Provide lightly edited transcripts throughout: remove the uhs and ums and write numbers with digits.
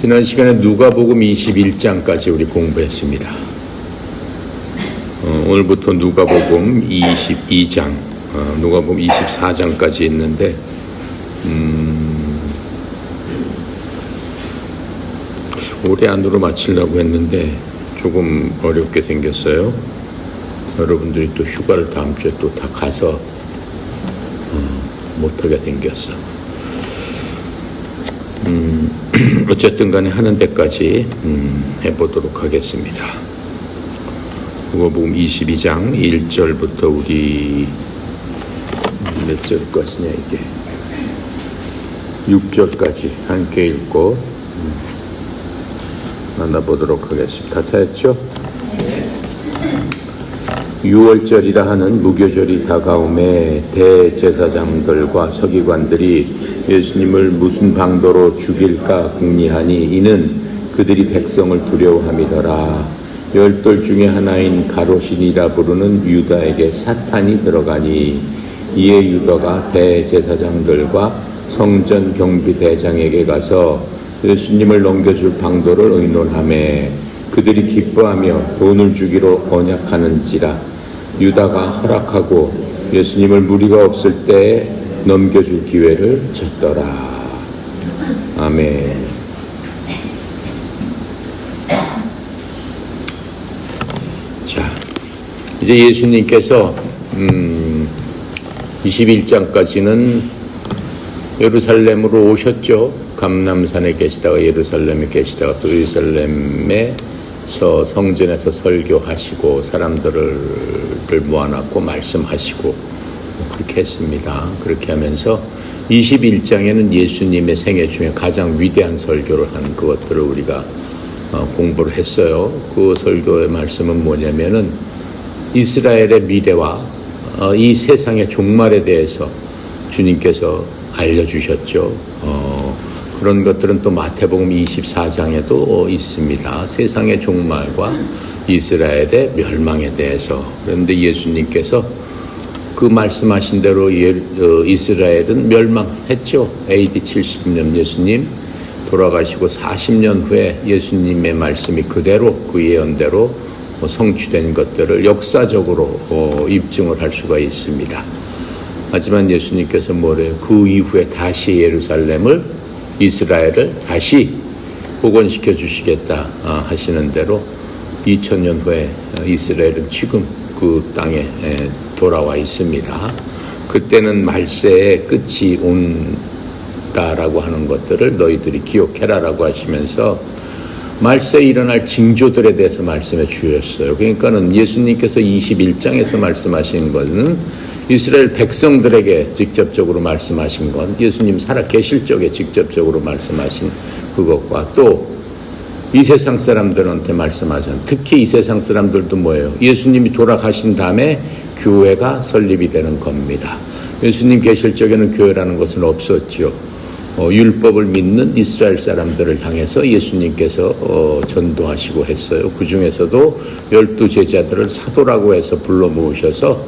지난 시간에 누가복음 21장까지 우리 공부했습니다. 오늘부터 누가복음 22장, 누가복음 24장까지 있는데 올해 안으로 마치려고 했는데 조금 어렵게 생겼어요. 여러분들이 또 휴가를 다음 주에 또 다 가서 못하게 생겼어. 어쨌든 간에 하는 데까지 해보도록 하겠습니다. 누가복음 22장 1절부터 우리 몇 절까지냐 이게 6절까지 함께 읽고 만나보도록 하겠습니다. 다 찾았죠? 6월절이라 하는 무교절이 다가오매 대제사장들과 서기관들이 예수님을 무슨 방도로 죽일까 궁리하니 이는 그들이 백성을 두려워함이더라. 열둘 중에 하나인 가롯이니라 부르는 유다에게 사탄이 들어가니 이에 유다가 대제사장들과 성전 경비대장에게 가서 예수님을 넘겨줄 방도를 의논하매 그들이 기뻐하며 돈을 주기로 언약하는지라. 유다가 허락하고 예수님을 무리가 없을 때에 넘겨줄 기회를 줬더라. 아멘. 자, 이제 예수님께서 21장까지는 예루살렘으로 오셨죠. 감람산에 계시다가 예루살렘에 계시다가 또 예루살렘에서 성전에서 설교하시고 사람들을 모아놨고 말씀하시고 그렇게 했습니다. 그렇게 하면서 21장에는 예수님의 생애 중에 가장 위대한 설교를 한 그것들을 우리가 공부를 했어요. 그 설교의 말씀은 뭐냐면은 이스라엘의 미래와 이 세상의 종말에 대해서 주님께서 알려주셨죠. 그런 것들은 또 마태복음 24장에도 있습니다. 세상의 종말과 이스라엘의 멸망에 대해서. 그런데 예수님께서 그 말씀하신 대로 이스라엘은 멸망했죠. AD 70년 예수님 돌아가시고 40년 후에 예수님의 말씀이 그대로 그 예언대로 성취된 것들을 역사적으로 입증을 할 수가 있습니다. 하지만 예수님께서 뭐래요? 그 이후에 다시 예루살렘을 이스라엘을 다시 복원시켜 주시겠다 하시는 대로 2000년 후에 이스라엘은 지금 그 땅에 돌아와 있습니다. 그때는 말세의 끝이 온다라고 하는 것들을 너희들이 기억해라라고 하시면서 말세에 일어날 징조들에 대해서 말씀해 주셨어요. 그러니까는 예수님께서 21장에서 말씀하신 것은 이스라엘 백성들에게 직접적으로 말씀하신 건 예수님 살아 계실 적에 직접적으로 말씀하신 그것과 또 이 세상 사람들한테 말씀하신, 특히 이 세상 사람들도 뭐예요? 예수님이 돌아가신 다음에 교회가 설립이 되는 겁니다. 예수님 계실 적에는 교회라는 것은 없었죠. 율법을 믿는 이스라엘 사람들을 향해서 예수님께서 전도하시고 했어요. 그 중에서도 12 제자들을 사도라고 해서 불러 모으셔서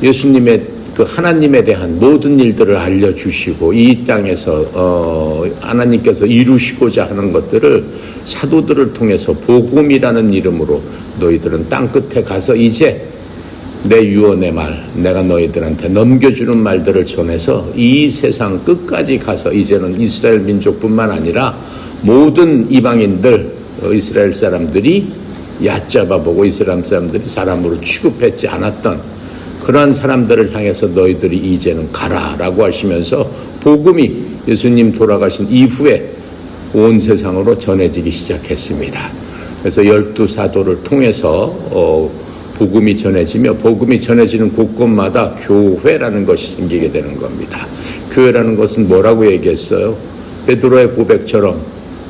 예수님의 그 하나님에 대한 모든 일들을 알려주시고 이 땅에서 하나님께서 이루시고자 하는 것들을 사도들을 통해서 복음이라는 이름으로 너희들은 땅끝에 가서 이제 내 유언의 말, 내가 너희들한테 넘겨주는 말들을 전해서 이 세상 끝까지 가서 이제는 이스라엘 민족뿐만 아니라 모든 이방인들, 이스라엘 사람들이 얕잡아보고 이스라엘 사람들이 사람으로 취급했지 않았던 그러한 사람들을 향해서 너희들이 이제는 가라라고 하시면서 복음이 예수님 돌아가신 이후에 온 세상으로 전해지기 시작했습니다. 그래서 12사도를 통해서 복음이 전해지며 복음이 전해지는 곳곳마다 교회라는 것이 생기게 되는 겁니다. 교회라는 것은 뭐라고 얘기했어요? 베드로의 고백처럼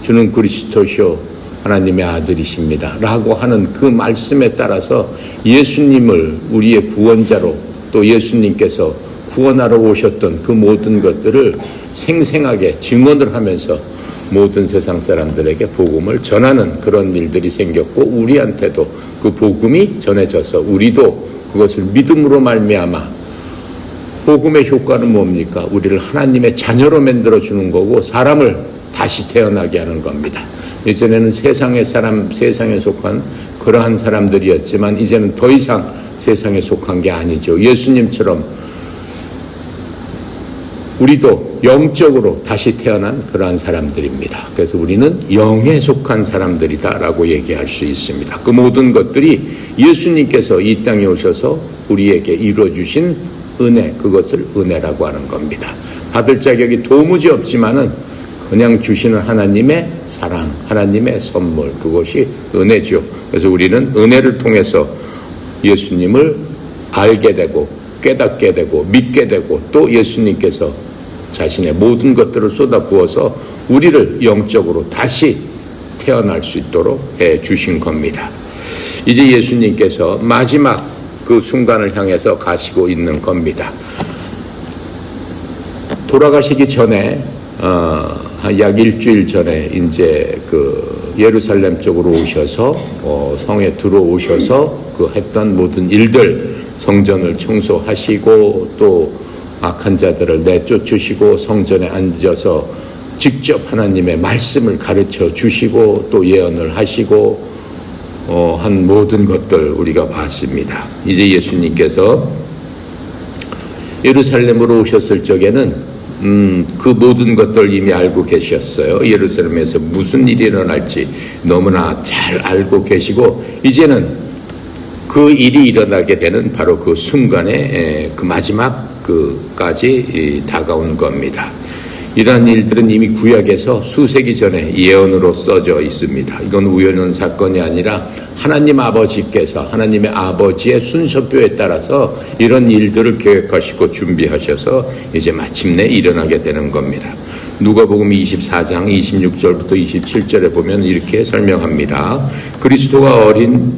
주는 그리스도시요 하나님의 아들이십니다 라고 하는 그 말씀에 따라서 예수님을 우리의 구원자로 또 예수님께서 구원하러 오셨던 그 모든 것들을 생생하게 증언을 하면서 모든 세상 사람들에게 복음을 전하는 그런 일들이 생겼고 우리한테도 그 복음이 전해져서 우리도 그것을 믿음으로 말미암아 복음의 효과는 뭡니까? 우리를 하나님의 자녀로 만들어 주는 거고 사람을 다시 태어나게 하는 겁니다. 예전에는 세상의 사람, 세상에 속한 그러한 사람들이었지만 이제는 더 이상 세상에 속한 게 아니죠. 예수님처럼 우리도 영적으로 다시 태어난 그러한 사람들입니다. 그래서 우리는 영에 속한 사람들이다라고 얘기할 수 있습니다. 그 모든 것들이 예수님께서 이 땅에 오셔서 우리에게 이루어주신 은혜, 그것을 은혜라고 하는 겁니다. 받을 자격이 도무지 없지만은 그냥 주시는 하나님의 사랑, 하나님의 선물, 그것이 은혜죠. 그래서 우리는 은혜를 통해서 예수님을 알게 되고 깨닫게 되고 믿게 되고 또 예수님께서 자신의 모든 것들을 쏟아부어서 우리를 영적으로 다시 태어날 수 있도록 해 주신 겁니다. 이제 예수님께서 마지막 그 순간을 향해서 가시고 있는 겁니다. 돌아가시기 전에 약 일주일 전에 이제 그 예루살렘 쪽으로 오셔서 성에 들어오셔서 그 했던 모든 일들, 성전을 청소하시고 또 악한 자들을 내쫓으시고 성전에 앉아서 직접 하나님의 말씀을 가르쳐 주시고 또 예언을 하시고 한 모든 것들 우리가 봤습니다. 이제 예수님께서 예루살렘으로 오셨을 적에는 그 모든 것들 이미 알고 계셨어요. 예루살렘에서 무슨 일이 일어날지 너무나 잘 알고 계시고 이제는 그 일이 일어나게 되는 바로 그 순간에 그 마지막 그까지 다가온 겁니다. 이러한 일들은 이미 구약에서 수세기 전에 예언으로 써져 있습니다. 이건 우연한 사건이 아니라 하나님 아버지께서 하나님의 아버지의 순서표에 따라서 이런 일들을 계획하시고 준비하셔서 이제 마침내 일어나게 되는 겁니다. 누가복음 24장 26절부터 27절에 보면 이렇게 설명합니다. 그리스도가 어린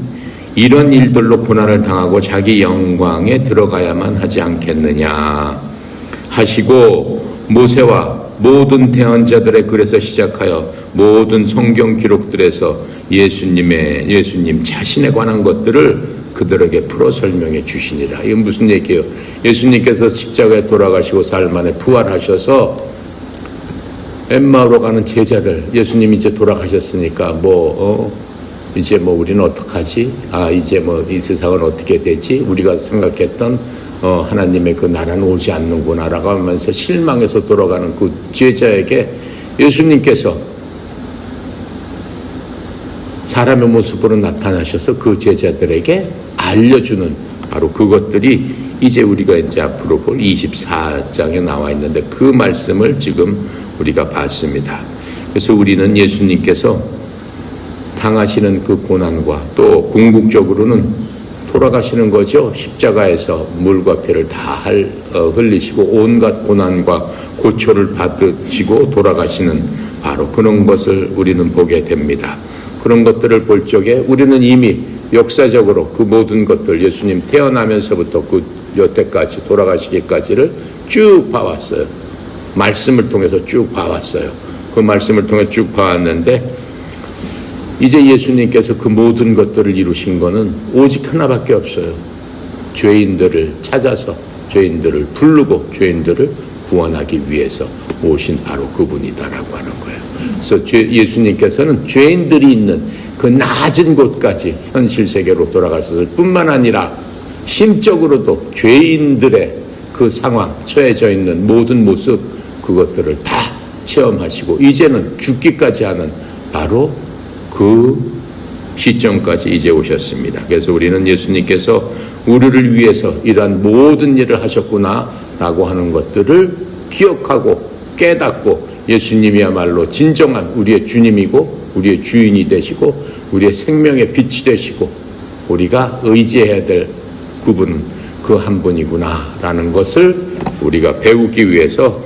이런 일들로 고난을 당하고 자기 영광에 들어가야만 하지 않겠느냐 하시고 모세와 모든 대언자들의 글에서 시작하여 모든 성경 기록들에서 예수님 자신에 관한 것들을 그들에게 풀어 설명해 주시니라. 이건 무슨 얘기예요? 예수님께서 십자가에 돌아가시고 사흘 만에 부활하셔서 엠마오로 가는 제자들, 예수님이 이제 돌아가셨으니까 이제 우리는 어떡하지? 이제 이 세상은 어떻게 되지? 우리가 생각했던 하나님의 그 나라는 오지 않는구나라고 하면서 실망해서 돌아가는 그 제자에게 예수님께서 사람의 모습으로 나타나셔서 그 제자들에게 알려주는 바로 그것들이 이제 우리가 이제 앞으로 볼 24장에 나와 있는데 그 말씀을 지금 우리가 봤습니다. 그래서 우리는 예수님께서 당하시는 그 고난과 또 궁극적으로는 돌아가시는 거죠. 십자가에서 물과 피를 다 흘리시고 온갖 고난과 고초를 받으시고 돌아가시는 바로 그런 것을 우리는 보게 됩니다. 그런 것들을 볼 적에 우리는 이미 역사적으로 그 모든 것들 예수님 태어나면서부터 그 여태까지 돌아가시기까지를 쭉 봐왔어요. 말씀을 통해서 쭉 봐왔어요. 그 말씀을 통해 쭉 봐왔는데 이제 예수님께서 그 모든 것들을 이루신 거는 오직 하나밖에 없어요. 죄인들을 찾아서 죄인들을 부르고 죄인들을 구원하기 위해서 오신 바로 그분이다라고 하는 거예요. 그래서 예수님께서는 죄인들이 있는 그 낮은 곳까지 현실 세계로 돌아가셨을 뿐만 아니라 심적으로도 죄인들의 그 상황, 처해져 있는 모든 모습 그것들을 다 체험하시고 이제는 죽기까지 하는 바로 그 시점까지 이제 오셨습니다. 그래서 우리는 예수님께서 우리를 위해서 이러한 모든 일을 하셨구나라고 하는 것들을 기억하고 깨닫고 예수님이야말로 진정한 우리의 주님이고 우리의 주인이 되시고 우리의 생명의 빛이 되시고 우리가 의지해야 될 그분은 그 한 분이구나라는 것을 우리가 배우기 위해서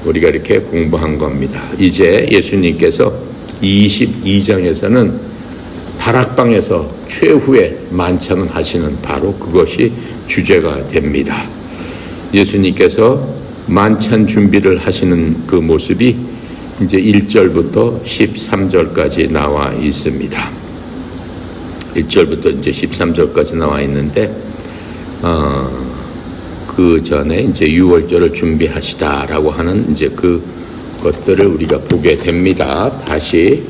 우리가 이렇게 공부한 겁니다. 이제 예수님께서 22장에서는 다락방에서 최후의 만찬을 하시는 바로 그것이 주제가 됩니다. 예수님께서 만찬 준비를 하시는 그 모습이 이제 1절부터 13절까지 나와 있습니다. 1절부터 이제 13절까지 나와 있는데 그 전에 이제 유월절을 준비하시다라고 하는 이제 그 것들을 우리가 보게 됩니다. 다시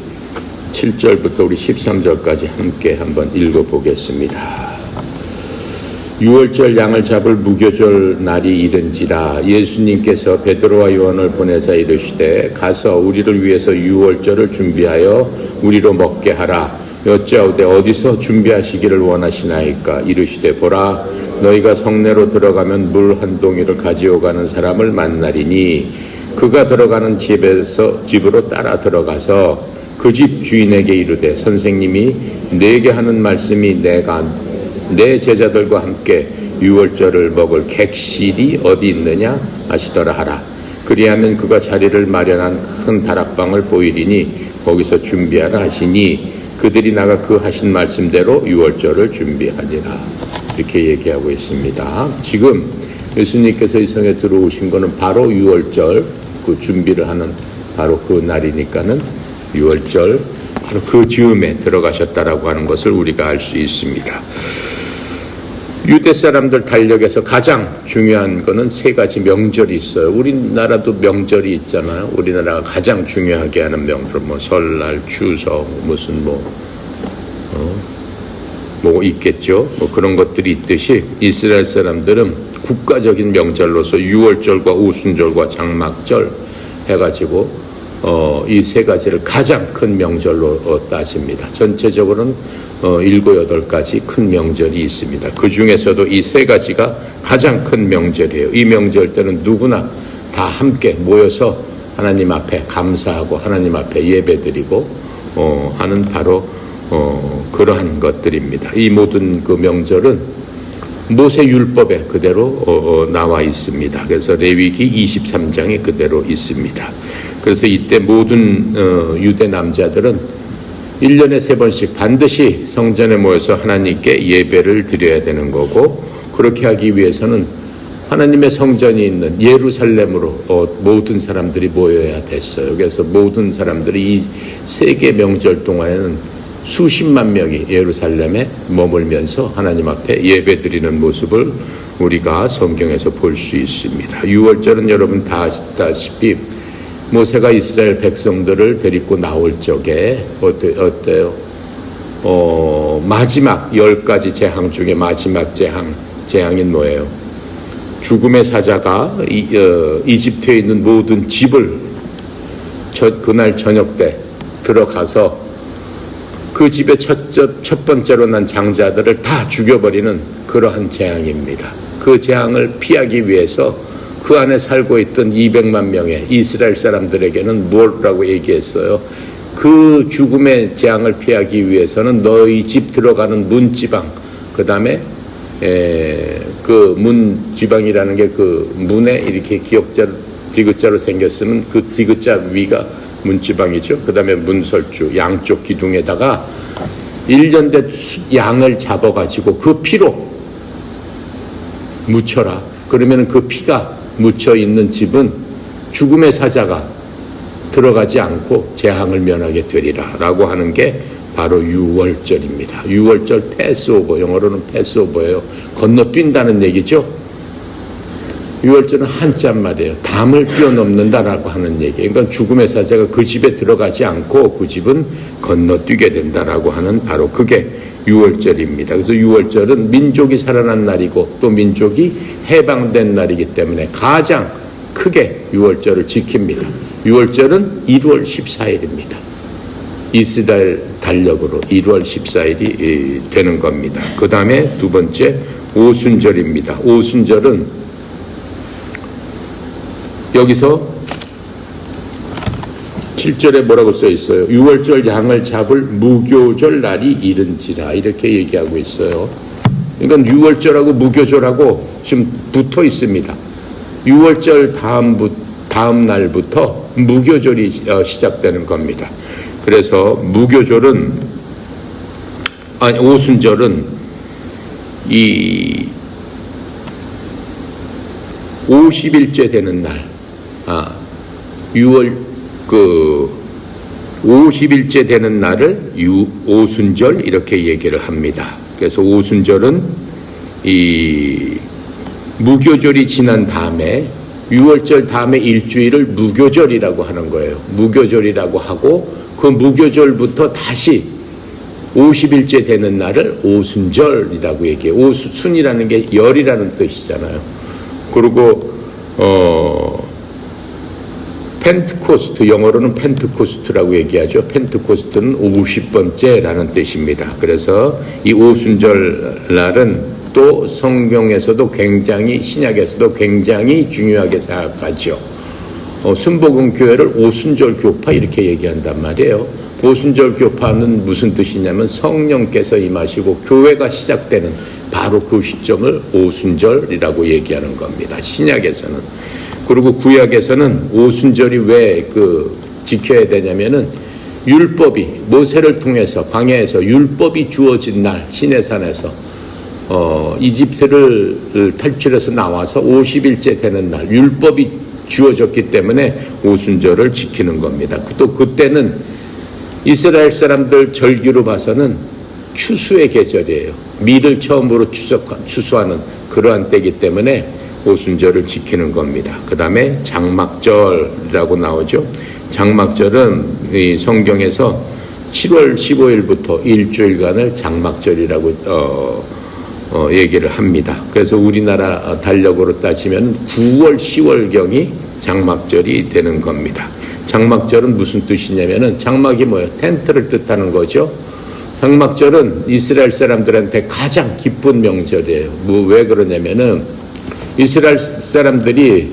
7절부터 우리 13절까지 함께 한번 읽어보겠습니다. 유월절 양을 잡을 무교절 날이 이른지라 예수님께서 베드로와 요한을 보내사 이르시되 가서 우리를 위해서 유월절을 준비하여 우리로 먹게 하라. 여짜오되 어디서 준비하시기를 원하시나이까. 이르시되 보라 너희가 성내로 들어가면 물 한 동이를 가지어가는 사람을 만나리니 그가 들어가는 집으로 따라 들어가서 그 집 주인에게 이르되 선생님이 내게 하는 말씀이 내가 내 제자들과 함께 유월절을 먹을 객실이 어디 있느냐 하시더라 하라. 그리하면 그가 자리를 마련한 큰 다락방을 보이리니 거기서 준비하라 하시니 그들이 나가 그 하신 말씀대로 유월절을 준비하니라. 이렇게 얘기하고 있습니다. 지금 예수님께서 이 성에 들어오신 것은 바로 유월절 그 준비를 하는 바로 그 날이니까는 유월절 바로 그 즈음에 들어가셨다라고 하는 것을 우리가 알 수 있습니다. 유대 사람들 달력에서 가장 중요한 거는 세 가지 명절이 있어요. 우리나라도 명절이 있잖아요. 우리나라가 가장 중요하게 하는 명절, 뭐 설날, 추석, 무슨 뭐 있겠죠. 뭐 그런 것들이 있듯이 이스라엘 사람들은 국가적인 명절로서 유월절과 오순절과 장막절 해가지고 이 세 가지를 가장 큰 명절로 따집니다. 전체적으로는 7, 8가지 큰 명절이 있습니다. 그 중에서도 이 세 가지가 가장 큰 명절이에요. 이 명절 때는 누구나 다 함께 모여서 하나님 앞에 감사하고 하나님 앞에 예배드리고 하는 바로 그러한 것들입니다. 이 모든 그 명절은 모세 율법에 그대로 나와 있습니다. 그래서 레위기 23장에 그대로 있습니다. 그래서 이때 모든 유대 남자들은 1년에 3번씩 반드시 성전에 모여서 하나님께 예배를 드려야 되는 거고, 그렇게 하기 위해서는 하나님의 성전이 있는 예루살렘으로 모든 사람들이 모여야 됐어요. 그래서 모든 사람들이 이 세계 명절 동안에는 수십만 명이 예루살렘에 머물면서 하나님 앞에 예배드리는 모습을 우리가 성경에서 볼 수 있습니다. 유월절은 여러분 다 아시다시피 모세가 이스라엘 백성들을 데리고 나올 적에 어때요? 마지막 10가지 재앙 중에 마지막 재앙이 뭐예요? 죽음의 사자가 이집트에 있는 모든 집을 그날 저녁 때 들어가서 그 집의 첫 번째로 난 장자들을 다 죽여버리는 그러한 재앙입니다. 그 재앙을 피하기 위해서 그 안에 살고 있던 200만 명의 이스라엘 사람들에게는 뭐라고 얘기했어요? 그 죽음의 재앙을 피하기 위해서는 너희 집 들어가는 문지방, 그 다음에 그 문지방이라는 게 그 문에 이렇게 디귿자로 생겼으면 그 디귿자 위가 문지방이죠. 그 다음에 문설주 양쪽 기둥에다가 1년 된 양을 잡아가지고 그 피로 묻혀라. 그러면 그 피가 묻혀있는 집은 죽음의 사자가 들어가지 않고 재앙을 면하게 되리라 라고 하는 게 바로 유월절입니다. 유월절 패스오버, 영어로는 패스오버예요. 건너뛴다는 얘기죠. 유월절은 한자란 말이에요. 담을 뛰어넘는다라고 하는 얘기. 그러니까 죽음의 사자가 그 집에 들어가지 않고 그 집은 건너뛰게 된다라고 하는 바로 그게 유월절입니다. 그래서 유월절은 민족이 살아난 날이고 또 민족이 해방된 날이기 때문에 가장 크게 유월절을 지킵니다. 유월절은 1월 14일입니다. 이스라엘 달력으로 1월 14일이 되는 겁니다. 그 다음에 두 번째 오순절입니다. 오순절은 여기서 7절에 뭐라고 써 있어요? 유월절 양을 잡을 무교절 날이 이른지라 이렇게 얘기하고 있어요. 그러니까 유월절하고 무교절하고 지금 붙어 있습니다. 유월절 다음 날부터 무교절이 시작되는 겁니다. 그래서 오순절은 이 50일째 되는 날, 50일째 되는 날을 오순절 이렇게 얘기를 합니다. 그래서 오순절은 이 무교절이 지난 다음에 6월절 다음에 일주일을 무교절이라고 하는 거예요. 무교절이라고 하고 그 무교절부터 다시 50일째 되는 날을 오순절이라고 얘기해요. 오순이라는 게 열이라는 뜻이잖아요. 그리고 펜트코스트, 영어로는 펜트코스트라고 얘기하죠. 펜트코스트는 50번째라는 뜻입니다. 그래서 이 오순절 날은 또 성경에서도 굉장히, 신약에서도 굉장히 중요하게 생각하죠. 순복음 교회를 오순절 교파 이렇게 얘기한단 말이에요. 오순절 교파는 무슨 뜻이냐면 성령께서 임하시고 교회가 시작되는 바로 그 시점을 오순절이라고 얘기하는 겁니다. 신약에서는. 그리고 구약에서는 오순절이 왜 지켜야 되냐면은 율법이 모세를 통해서 광야에서 율법이 주어진 날 시내산에서 이집트를 탈출해서 나와서 50일째 되는 날 율법이 주어졌기 때문에 오순절을 지키는 겁니다. 또 그때는 이스라엘 사람들 절기로 봐서는 추수의 계절이에요. 밀을 처음으로 추수하는 그러한 때이기 때문에 오순절을 지키는 겁니다. 그 다음에 장막절이라고 나오죠. 장막절은 이 성경에서 7월 15일부터 일주일간을 장막절이라고 얘기를 합니다. 그래서 우리나라 달력으로 따지면 9월, 10월경이 장막절이 되는 겁니다. 장막절은 무슨 뜻이냐면은 장막이 뭐예요? 텐트를 뜻하는 거죠. 장막절은 이스라엘 사람들한테 가장 기쁜 명절이에요. 왜 그러냐면은 이스라엘 사람들이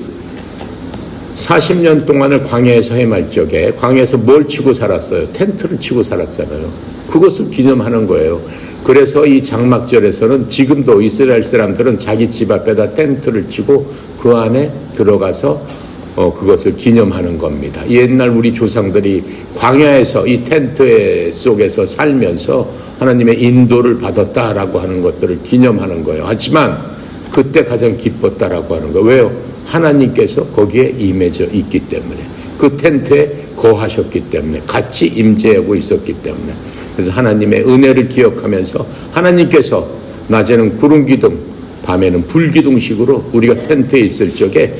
40년 동안을 광야에서 헤맬 적에 광야에서 뭘 치고 살았어요? 텐트를 치고 살았잖아요. 그것을 기념하는 거예요. 그래서 이 장막절에서는 지금도 이스라엘 사람들은 자기 집 앞에다 텐트를 치고 그 안에 들어가서 그것을 기념하는 겁니다. 옛날 우리 조상들이 광야에서 이 텐트 속에서 살면서 하나님의 인도를 받았다라고 하는 것들을 기념하는 거예요. 하지만 그때 가장 기뻤다라고 하는 거예요. 왜요? 하나님께서 거기에 임해져 있기 때문에, 그 텐트에 거하셨기 때문에, 같이 임재하고 있었기 때문에. 그래서 하나님의 은혜를 기억하면서 하나님께서 낮에는 구름 기둥, 밤에는 불 기둥식으로 우리가 텐트에 있을 적에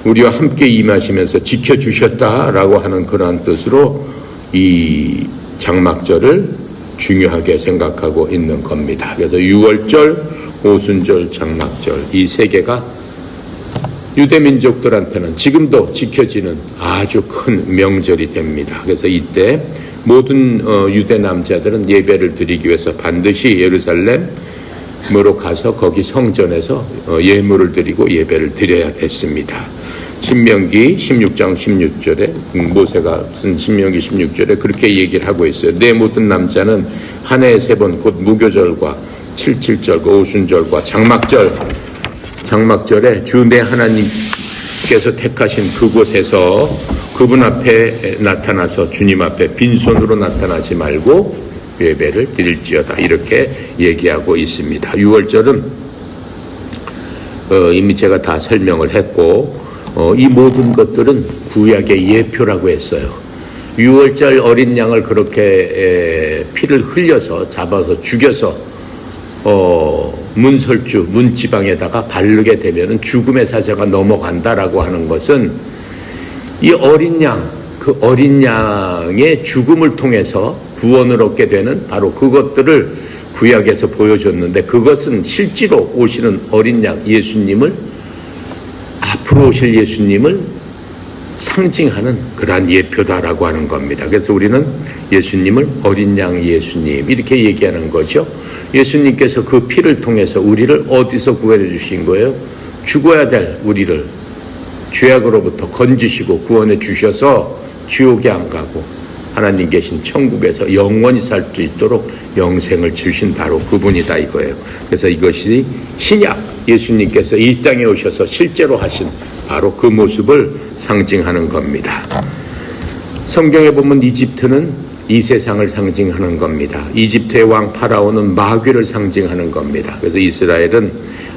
우리와 함께 임하시면서 지켜주셨다라고 하는 그러한 뜻으로 이 장막절을 중요하게 생각하고 있는 겁니다. 그래서 6월절, 오순절, 장막절 이 세 개가 유대민족들한테는 지금도 지켜지는 아주 큰 명절이 됩니다. 그래서 이때 모든 유대 남자들은 예배를 드리기 위해서 반드시 예루살렘으로 가서 거기 성전에서 예물을 드리고 예배를 드려야 됐습니다. 신명기 16장 16절에 모세가 쓴 신명기 16절에 그렇게 얘기를 하고 있어요. 내 모든 남자는 한 해에 3번 곧 무교절과 77절과 오순절과 장막절에 주 내 하나님께서 택하신 그곳에서 그분 앞에 나타나서 주님 앞에 빈손으로 나타나지 말고 예배를 드릴지어다 이렇게 얘기하고 있습니다. 6월절은 이미 제가 다 설명을 했고 이 모든 것들은 구약의 예표라고 했어요. 6월절 어린 양을 그렇게 피를 흘려서 잡아서 죽여서 문설주, 문지방에다가 바르게 되면은 죽음의 사자가 넘어간다라고 하는 것은 이 어린 양, 그 어린 양의 죽음을 통해서 구원을 얻게 되는 바로 그것들을 구약에서 보여줬는데 그것은 실제로 오시는 어린 양 예수님을 앞으로 오실 예수님을 상징하는 그러한 예표다라고 하는 겁니다. 그래서 우리는 예수님을 어린 양 예수님 이렇게 얘기하는 거죠. 예수님께서 그 피를 통해서 우리를 어디서 구원해 주신 거예요? 죽어야 될 우리를 죄악으로부터 건지시고 구원해 주셔서 지옥에 안 가고 하나님 계신 천국에서 영원히 살 수 있도록 영생을 주신 바로 그분이다 이거예요. 그래서 이것이 신약 예수님께서 이 땅에 오셔서 실제로 하신 바로 그 모습을 상징하는 겁니다. 성경에 보면 이집트는 이 세상을 상징하는 겁니다. 이집트의 왕 파라오는 마귀를 상징하는 겁니다. 그래서 이스라엘은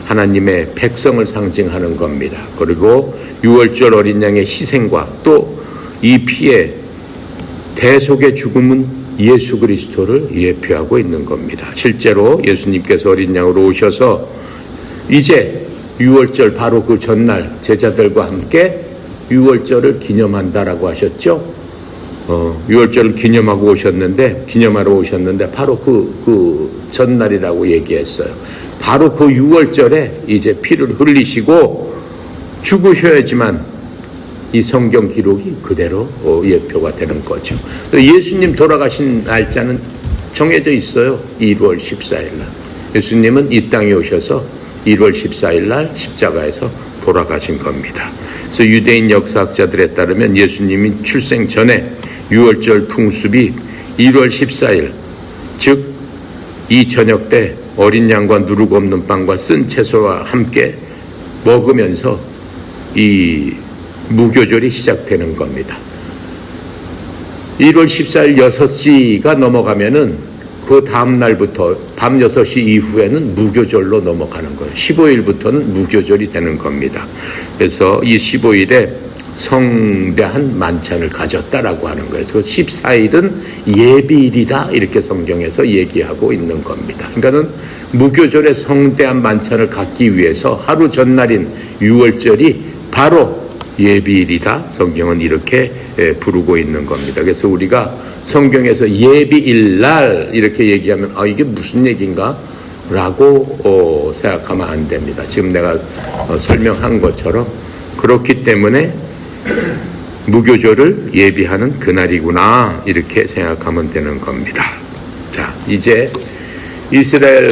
하나님의 백성을 상징하는 겁니다. 그리고 6월절 어린 양의 희생과 또 이 피의 대속의 죽음은 예수 그리스도를 예표하고 있는 겁니다. 실제로 예수님께서 어린 양으로 오셔서 이제 유월절 바로 그 전날 제자들과 함께 유월절을 기념한다라고 하셨죠. 유월절을 기념하러 오셨는데 바로 그 전날이라고 얘기했어요. 바로 그 유월절에 이제 피를 흘리시고 죽으셔야지만 이 성경 기록이 그대로 예표가 되는 거죠. 예수님 돌아가신 날짜는 정해져 있어요. 1월 14일 날. 예수님은 이 땅에 오셔서 1월 14일 날 십자가에서 돌아가신 겁니다. 그래서 유대인 역사학자들에 따르면 예수님이 출생 전에 유월절 풍습이 1월 14일, 즉 이 저녁 때 어린 양과 누룩 없는 빵과 쓴 채소와 함께 먹으면서 이 무교절이 시작되는 겁니다. 1월 14일 6시가 넘어가면은 그 다음 날부터 밤 6시 이후에는 무교절로 넘어가는 거예요. 15일부터는 무교절이 되는 겁니다. 그래서 이 15일에 성대한 만찬을 가졌다라고 하는 거예요. 그래서 14일은 예비일이다 이렇게 성경에서 얘기하고 있는 겁니다. 그러니까는 무교절에 성대한 만찬을 갖기 위해서 하루 전날인 유월절이 바로 예비일이다. 성경은 이렇게 부르고 있는 겁니다. 그래서 우리가 성경에서 예비일날 이렇게 얘기하면 이게 무슨 얘기인가? 라고 생각하면 안 됩니다. 지금 내가 설명한 것처럼 그렇기 때문에 무교절을 예비하는 그날이구나 이렇게 생각하면 되는 겁니다. 자, 이제 이스라엘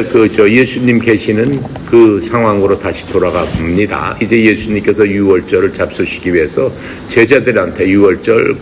예수님 계시는 그 상황으로 다시 돌아가 봅니다. 이제 예수님께서 유월절을 잡수시기 위해서 제자들한테 유월절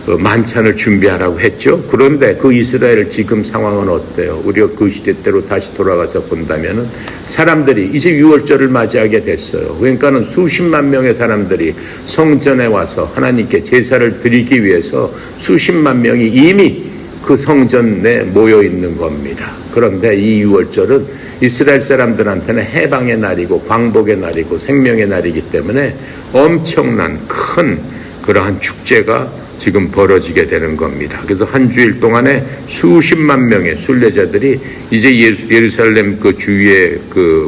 만찬을 준비하라고 했죠. 그런데 그 이스라엘 지금 상황은 어때요? 우리가 그 시대대로 다시 돌아가서 본다면은 사람들이 이제 유월절을 맞이하게 됐어요. 그러니까는 수십만 명의 사람들이 성전에 와서 하나님께 제사를 드리기 위해서 수십만 명이 이미 그 성전에 모여 있는 겁니다. 그런데 이 유월절은 이스라엘 사람들한테는 해방의 날이고 광복의 날이고 생명의 날이기 때문에 엄청난 큰 그러한 축제가 지금 벌어지게 되는 겁니다. 그래서 한 주일 동안에 수십만 명의 순례자들이 이제 예루살렘 그 주위에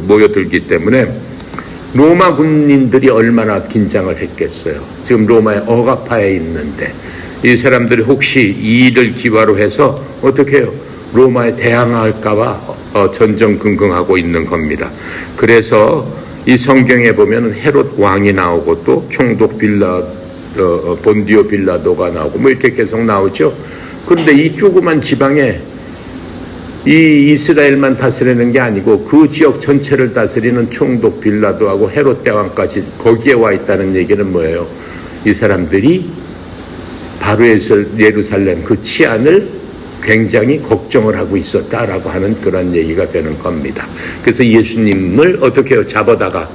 모여들기 때문에 로마 군인들이 얼마나 긴장을 했겠어요. 지금 로마의 억압하에 있는데 이 사람들이 혹시 이 일을 기화로 해서 어떻게 해요? 로마에 대항할까봐 전전긍긍하고 있는 겁니다. 그래서 이 성경에 보면 헤롯 왕이 나오고 또 총독 본디오 빌라도가 나오고 뭐 이렇게 계속 나오죠. 그런데 이 조그만 지방에 이 이스라엘만 다스리는 게 아니고 그 지역 전체를 다스리는 총독 빌라도하고 헤롯 대왕까지 거기에 와 있다는 얘기는 뭐예요? 이 사람들이 바로 예루살렘 그 치안을 굉장히 걱정을 하고 있었다라고 하는 그런 얘기가 되는 겁니다. 그래서 예수님을 어떻게 해요? 잡아다가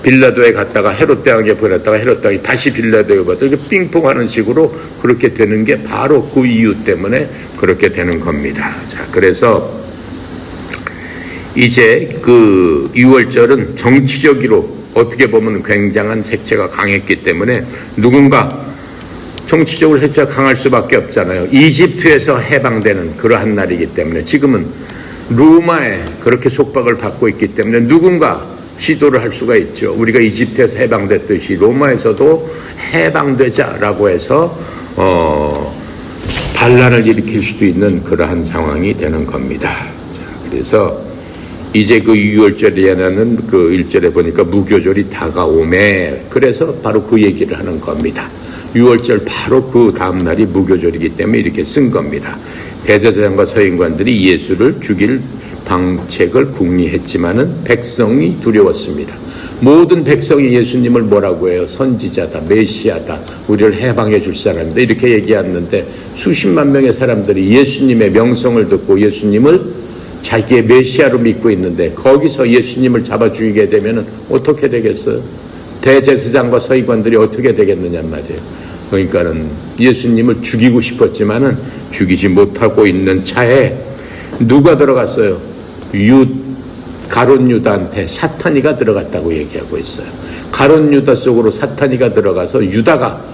빌라도에 갔다가 헤롯 대왕에 보냈다가 헤롯 대왕이 다시 빌라도에 갔다가 이렇게 삥퐁하는 식으로 그렇게 되는 게 바로 그 이유 때문에 그렇게 되는 겁니다. 자, 그래서 이제 그 유월절은 정치적으로 어떻게 보면 굉장한 색채가 강했기 때문에 누군가 정치적으로 색채가 강할 수밖에 없잖아요. 이집트에서 해방되는 그러한 날이기 때문에 지금은 로마에 그렇게 속박을 받고 있기 때문에 누군가 시도를 할 수가 있죠. 우리가 이집트에서 해방됐듯이 로마에서도 해방되자라고 해서 반란을 일으킬 수도 있는 그러한 상황이 되는 겁니다. 자, 그래서 이제 그 유월절이라는 그 1절에 보니까 무교절이 다가오매 그래서 바로 그 얘기를 하는 겁니다. 유월절 바로 그 다음 날이 무교절이기 때문에 이렇게 쓴 겁니다. 대제사장과 서인관들이 예수를 죽일 방책을 궁리했지만은 백성이 두려웠습니다. 모든 백성이 예수님을 뭐라고 해요? 선지자다, 메시아다, 우리를 해방해 줄 사람이다 이렇게 얘기했는데 수십만 명의 사람들이 예수님의 명성을 듣고 예수님을 자기의 메시아로 믿고 있는데 거기서 예수님을 잡아 죽이게 되면은 어떻게 되겠어요? 대제사장과 서기관들이 어떻게 되겠느냐 말이에요. 그러니까는 예수님을 죽이고 싶었지만은 죽이지 못하고 있는 차에 누가 들어갔어요? 가룟 유다한테 사탄이가 들어갔다고 얘기하고 있어요. 가룟 유다 속으로 사탄이가 들어가서 유다가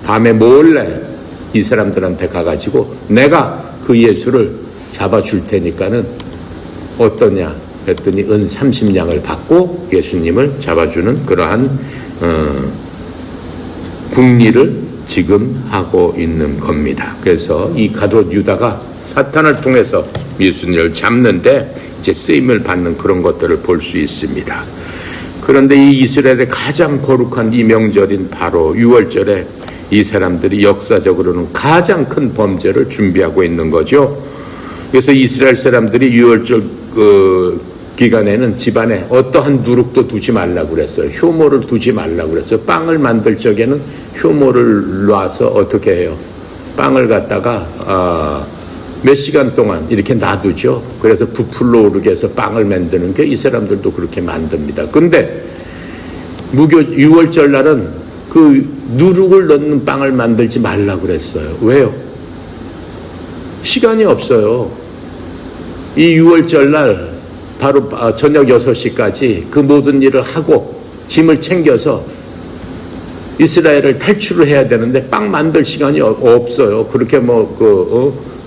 밤에 몰래 이 사람들한테 가가지고 내가 그 예수를 잡아줄 테니까는 어떠냐? 했더니 은 30냥을 받고 예수님을 잡아주는 그러한 국리를 지금 하고 있는 겁니다. 그래서 이 가룟 유다가 사탄을 통해서 예수님을 잡는데 이제 쓰임을 받는 그런 것들을 볼 수 있습니다. 그런데 이 이스라엘의 가장 거룩한 이 명절인 바로 6월절에 이 사람들이 역사적으로는 가장 큰 범죄를 준비하고 있는 거죠. 그래서 이스라엘 사람들이 6월절 기간에는 집안에 어떠한 누룩도 두지 말라고 그랬어요. 효모를 두지 말라고 그랬어요. 빵을 만들 적에는 효모를 놔서 어떻게 해요? 빵을 갖다가 몇 시간 동안 이렇게 놔두죠. 그래서 부풀러 오르게 해서 빵을 만드는 게 이 사람들도 그렇게 만듭니다. 근데 6월절 날은 그 누룩을 넣는 빵을 만들지 말라고 그랬어요. 왜요? 시간이 없어요. 이 6월절 날 바로 저녁 6시까지 그 모든 일을 하고 짐을 챙겨서 이스라엘을 탈출을 해야 되는데 빵 만들 시간이 없어요. 그렇게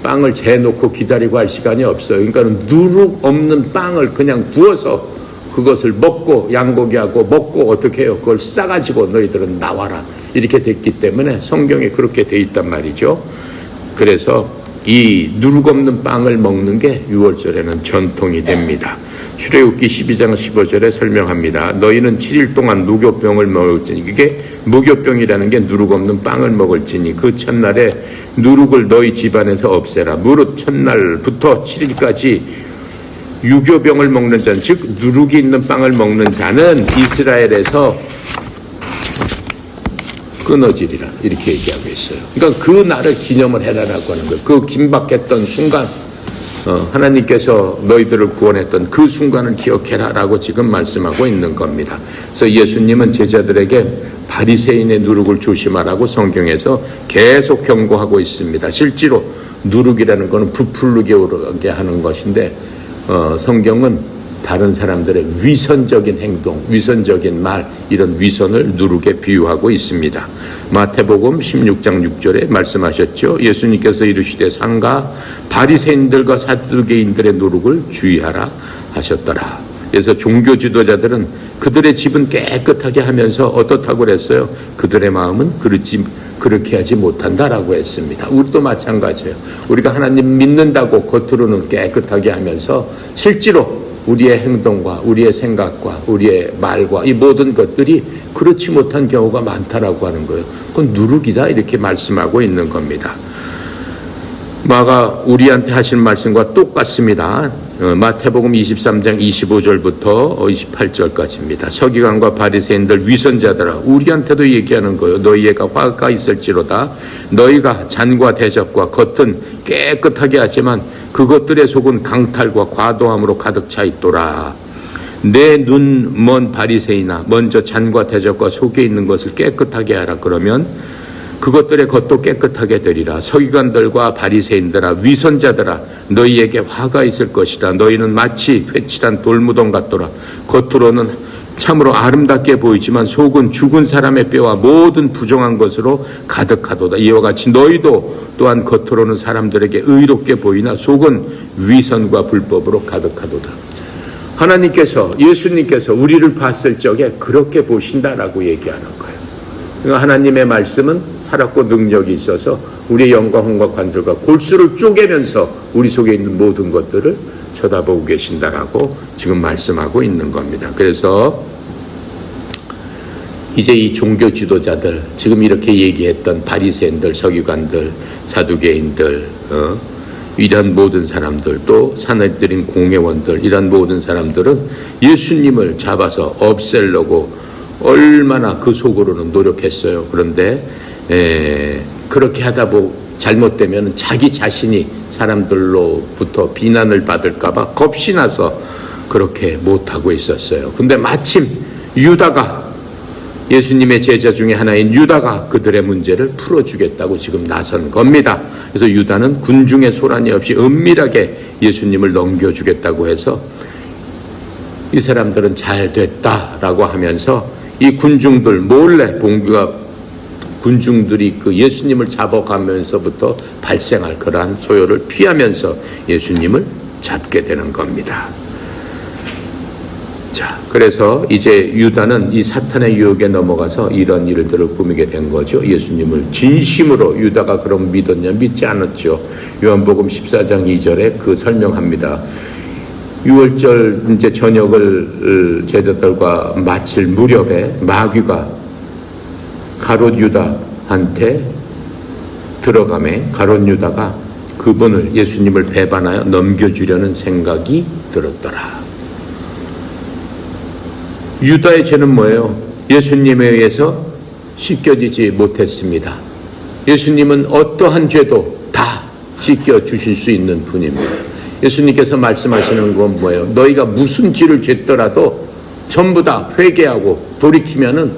빵을 재놓고 기다리고 할 시간이 없어요. 그러니까 누룩 없는 빵을 그냥 구워서 그것을 먹고 양고기하고 먹고 어떻게 해요? 그걸 싸가지고 너희들은 나와라. 이렇게 됐기 때문에 성경에 그렇게 돼 있단 말이죠. 그래서 이 누룩 없는 빵을 먹는 게 6월절에는 전통이 됩니다. 출애굽기 12장 15절에 설명합니다. 너희는 7일 동안 무교병을 먹을지니, 이게 무교병이라는 게 누룩 없는 빵을 먹을지니 그 첫날에 누룩을 너희 집안에서 없애라. 무릇 첫날부터 7일까지 유교병을 먹는 자는, 즉 누룩이 있는 빵을 먹는 자는 이스라엘에서 끊어지리라, 이렇게 얘기하고 있어요. 그러니까 그 날을 기념을 해라라고 하는 거예요. 그 긴박했던 순간, 하나님께서 너희들을 구원했던 그 순간을 기억해라라고 지금 말씀하고 있는 겁니다. 그래서 예수님은 제자들에게 바리새인의 누룩을 조심하라고 성경에서 계속 경고하고 있습니다. 실제로 누룩이라는 것은 부풀르게 오르게 하는 것인데, 성경은 다른 사람들의 위선적인 행동, 위선적인 말, 이런 위선을 누룩에 비유하고 있습니다. 마태복음 16장 6절에 말씀하셨죠. 예수님께서 이르시되 상가 바리새인들과 사두개인들의 누룩을 주의하라 하셨더라. 그래서 종교 지도자들은 그들의 집은 깨끗하게 하면서 어떻다고 그랬어요? 그들의 마음은 그렇게 하지 못한다라고 했습니다. 우리도 마찬가지예요. 우리가 하나님 믿는다고 겉으로는 깨끗하게 하면서 실제로 우리의 행동과 우리의 생각과 우리의 말과 이 모든 것들이 그렇지 못한 경우가 많다라고 하는 거예요. 그건 누룩이다, 이렇게 말씀하고 있는 겁니다. 마가 우리한테 하신 말씀과 똑같습니다. 마태복음 23장 25절부터 28절까지입니다. 서기관과 바리새인들 위선자들아, 우리한테도 얘기하는 거예요. 너희에게 화가 있을지로다. 너희가 잔과 대접과 겉은 깨끗하게 하지만 그것들의 속은 강탈과 과도함으로 가득 차 있도라. 내 눈 먼 바리새인아, 먼저 잔과 대접과 속에 있는 것을 깨끗하게 하라. 그러면 그것들의 겉도 깨끗하게 되리라. 서기관들과 바리새인들아, 위선자들아, 너희에게 화가 있을 것이다. 너희는 마치 회칠한 돌무덤 같도라. 겉으로는 참으로 아름답게 보이지만 속은 죽은 사람의 뼈와 모든 부정한 것으로 가득하도다. 이와 같이 너희도 또한 겉으로는 사람들에게 의롭게 보이나 속은 위선과 불법으로 가득하도다. 하나님께서, 예수님께서 우리를 봤을 적에 그렇게 보신다라고 얘기하는 거예요. 하나님의 말씀은 살았고 능력이 있어서 우리의 영과 혼과 관절과 골수를 쪼개면서 우리 속에 있는 모든 것들을 쳐다보고 계신다라고 지금 말씀하고 있는 겁니다. 그래서 이제 이 종교 지도자들, 지금 이렇게 얘기했던 바리새인들, 서기관들, 사두개인들, 이런 모든 사람들, 또 사내들인 공회원들, 이런 모든 사람들은 예수님을 잡아서 없애려고 얼마나 그 속으로는 노력했어요. 그런데 그렇게 하다 잘못되면 자기 자신이 사람들로부터 비난을 받을까 봐 겁이 나서 그렇게 못하고 있었어요. 근데 마침 유다가, 예수님의 제자 중에 하나인 유다가 그들의 문제를 풀어주겠다고 지금 나선 겁니다. 그래서 유다는 군중의 소란이 없이 은밀하게 예수님을 넘겨주겠다고 해서 이 사람들은 잘 됐다라고 하면서 이 군중들 몰래 군중들이 그 예수님을 잡아가면서부터 발생할 그러한 소요를 피하면서 예수님을 잡게 되는 겁니다. 자, 그래서 이제 유다는 이 사탄의 유혹에 넘어가서 이런 일들을 꾸미게 된 거죠. 예수님을 진심으로 유다가 그럼 믿었냐? 믿지 않았죠. 요한복음 14장 2절에 그 설명합니다. 6월절 이제 저녁을 제자들과 마칠 무렵에 마귀가 가롯 유다한테 들어가매 가롯 유다가 그분을 예수님을 배반하여 넘겨주려는 생각이 들었더라. 유다의 죄는 뭐예요? 예수님에 의해서 씻겨지지 못했습니다. 예수님은 어떠한 죄도 다 씻겨주실 수 있는 분입니다. 예수님께서 말씀하시는 건 뭐예요? 너희가 무슨 죄를 짓더라도 전부 다 회개하고 돌이키면은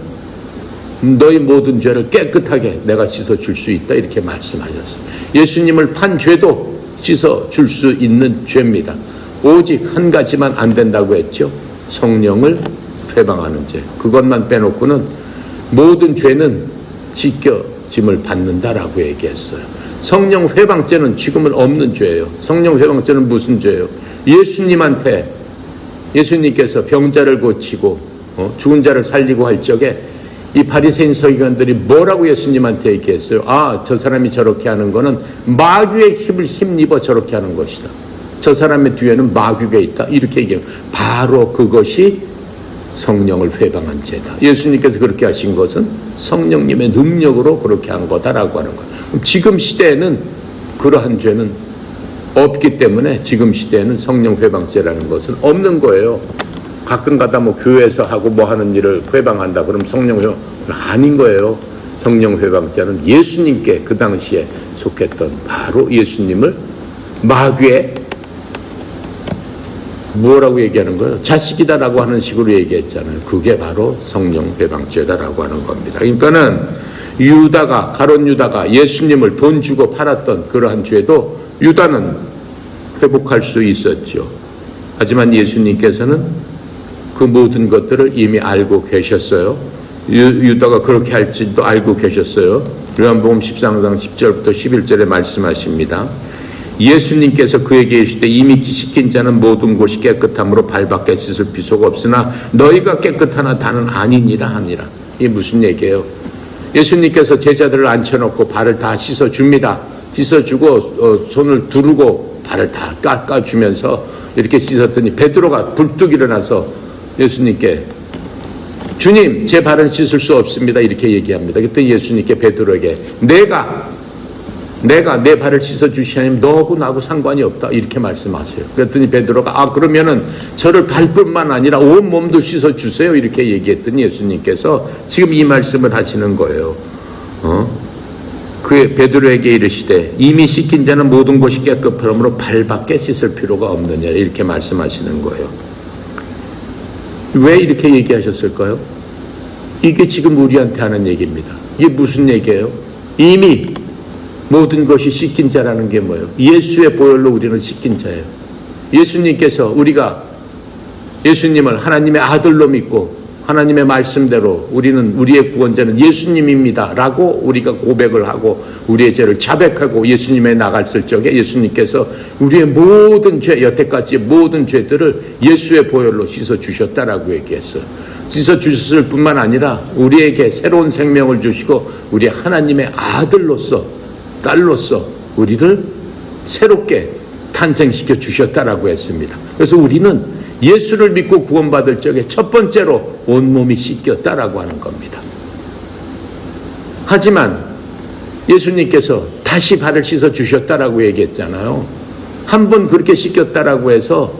너희 모든 죄를 깨끗하게 내가 씻어줄 수 있다, 이렇게 말씀하셨어요. 예수님을 판 죄도 씻어줄 수 있는 죄입니다. 오직 한 가지만 안 된다고 했죠. 성령을 회방하는 죄. 그것만 빼놓고는 모든 죄는 씻겨짐을 받는다라고 얘기했어요. 성령 회방죄는 지금은 없는 죄예요. 성령 회방죄는 무슨 죄예요? 예수님께서 병자를 고치고 죽은 자를 살리고 할 적에 이 바리새인 서기관들이 뭐라고 예수님한테 얘기했어요? 아, 저 사람이 저렇게 하는 거는 마귀의 힘을 힘입어 저렇게 하는 것이다. 저 사람의 뒤에는 마귀가 있다. 이렇게 얘기해요. 바로 그것이 성령을 회방한 죄다. 예수님께서 그렇게 하신 것은 성령님의 능력으로 그렇게 한 거다라고 하는 거예요. 지금 시대에는 그러한 죄는 없기 때문에 지금 시대에는 성령 회방죄라는 것은 없는 거예요. 가끔가다 뭐 교회에서 하고 뭐 하는 일을 회방한다 그럼 성령 회방 아닌 거예요. 성령 회방죄는 예수님께 그 당시에 속했던 바로 예수님을 마귀의 뭐라고 얘기하는 거예요? 자식이다라고 하는 식으로 얘기했잖아요. 그게 바로 성령 회방죄다라고 하는 겁니다. 그러니까는 가롯 유다가 예수님을 돈 주고 팔았던 그러한 죄도 유다는 회복할 수 있었죠. 하지만 예수님께서는 그 모든 것들을 이미 알고 계셨어요. 유다가 그렇게 할지도 알고 계셨어요. 요한복음 13장 10절부터 11절에 말씀하십니다. 예수님께서 그에게 이르시되 이미 씻긴 자는 모든 곳이 깨끗함으로 발밖에 씻을 필요가 없으나 너희가 깨끗하나 다는 아니니라 하니라. 이게 무슨 얘기예요? 예수님께서 제자들을 앉혀놓고 발을 다 씻어줍니다. 씻어주고 손을 두르고 발을 다 깎아주면서 이렇게 씻었더니 베드로가 불뚝 일어나서 예수님께 주님, 제 발은 씻을 수 없습니다, 이렇게 얘기합니다. 그때 예수님께 베드로에게 내가 내 발을 씻어주시냐면 너하고 나하고 상관이 없다, 이렇게 말씀하세요. 그랬더니 베드로가 그러면은 저를 발뿐만 아니라 온 몸도 씻어주세요, 이렇게 얘기했더니 예수님께서 지금 이 말씀을 하시는 거예요. 그 베드로에게 이르시되 이미 씻긴 자는 모든 곳이 깨끗함으로 발밖에 씻을 필요가 없느냐, 이렇게 말씀하시는 거예요. 왜 이렇게 얘기하셨을까요? 이게 지금 우리한테 하는 얘기입니다. 이게 무슨 얘기예요? 이미 모든 것이 씻긴 자라는 게 뭐예요? 예수의 보혈로 우리는 씻긴 자예요. 예수님께서 우리가 예수님을 하나님의 아들로 믿고 하나님의 말씀대로 우리의 구원자는 예수님입니다 라고 우리가 고백을 하고 우리의 죄를 자백하고 예수님에 나갔을 적에 예수님께서 우리의 모든 죄, 여태까지의 모든 죄들을 예수의 보혈로 씻어주셨다라고 얘기했어요. 씻어주셨을 뿐만 아니라 우리에게 새로운 생명을 주시고 우리 하나님의 아들로서 딸로서 우리를 새롭게 탄생시켜 주셨다라고 했습니다. 그래서 우리는 예수를 믿고 구원받을 적에 첫 번째로 온몸이 씻겼다라고 하는 겁니다. 하지만 예수님께서 다시 발을 씻어 주셨다라고 얘기했잖아요. 한 번 그렇게 씻겼다라고 해서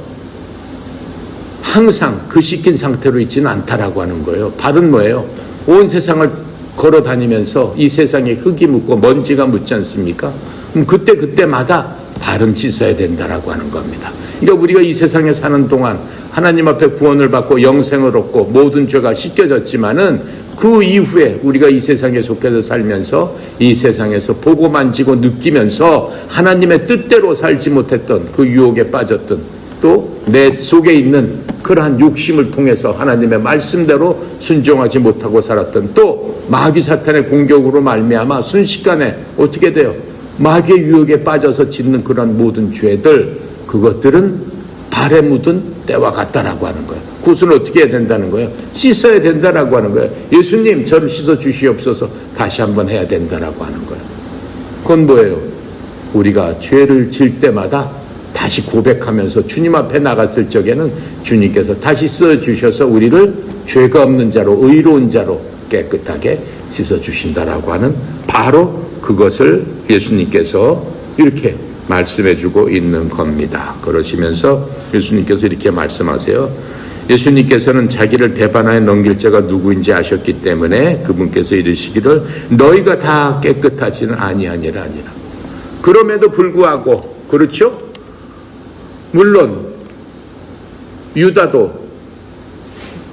항상 그 씻긴 상태로 있지는 않다라고 하는 거예요. 발은 뭐예요? 온 세상을 걸어 다니면서 이 세상에 흙이 묻고 먼지가 묻지 않습니까? 그럼 그때마다 발은 씻어야 된다라고 하는 겁니다. 그러니까 우리가 이 세상에 사는 동안 하나님 앞에 구원을 받고 영생을 얻고 모든 죄가 씻겨졌지만은 그 이후에 우리가 이 세상에 속해서 살면서 이 세상에서 보고 만지고 느끼면서 하나님의 뜻대로 살지 못했던 그 유혹에 빠졌던 또 내 속에 있는 그러한 욕심을 통해서 하나님의 말씀대로 순종하지 못하고 살았던 또 마귀 사탄의 공격으로 말미암아 순식간에 어떻게 돼요? 마귀의 유혹에 빠져서 짓는 그런 모든 죄들, 그것들은 발에 묻은 때와 같다라고 하는 거예요. 그것은 어떻게 해야 된다는 거예요? 씻어야 된다라고 하는 거예요. 예수님 저를 씻어 주시옵소서. 다시 한번 해야 된다라고 하는 거예요. 그건 뭐예요? 우리가 죄를 질 때마다 다시 고백하면서 주님 앞에 나갔을 적에는 주님께서 다시 써주셔서 우리를 죄가 없는 자로 의로운 자로 깨끗하게 씻어주신다라고 하는 바로 그것을 예수님께서 이렇게 말씀해주고 있는 겁니다. 그러시면서 예수님께서 이렇게 말씀하세요. 예수님께서는 자기를 배반하여 넘길 자가 누구인지 아셨기 때문에 그분께서 이르시기를 너희가 다 깨끗하지는 아니하니라. 그럼에도 불구하고 그렇죠? 물론 유다도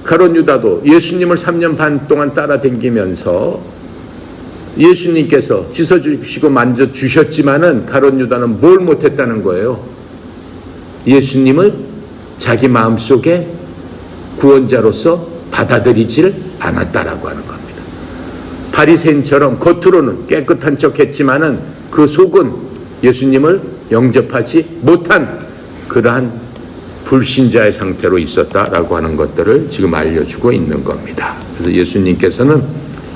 가룟 유다도 예수님을 3년 반 동안 따라다니면서 예수님께서 씻어주시고 만져주셨지만은 가룟 유다는 뭘 못했다는 거예요? 예수님을 자기 마음속에 구원자로서 받아들이질 않았다라고 하는 겁니다. 바리새인처럼 겉으로는 깨끗한 척했지만은 그 속은 예수님을 영접하지 못한 그러한 불신자의 상태로 있었다라고 하는 것들을 지금 알려주고 있는 겁니다. 그래서 예수님께서는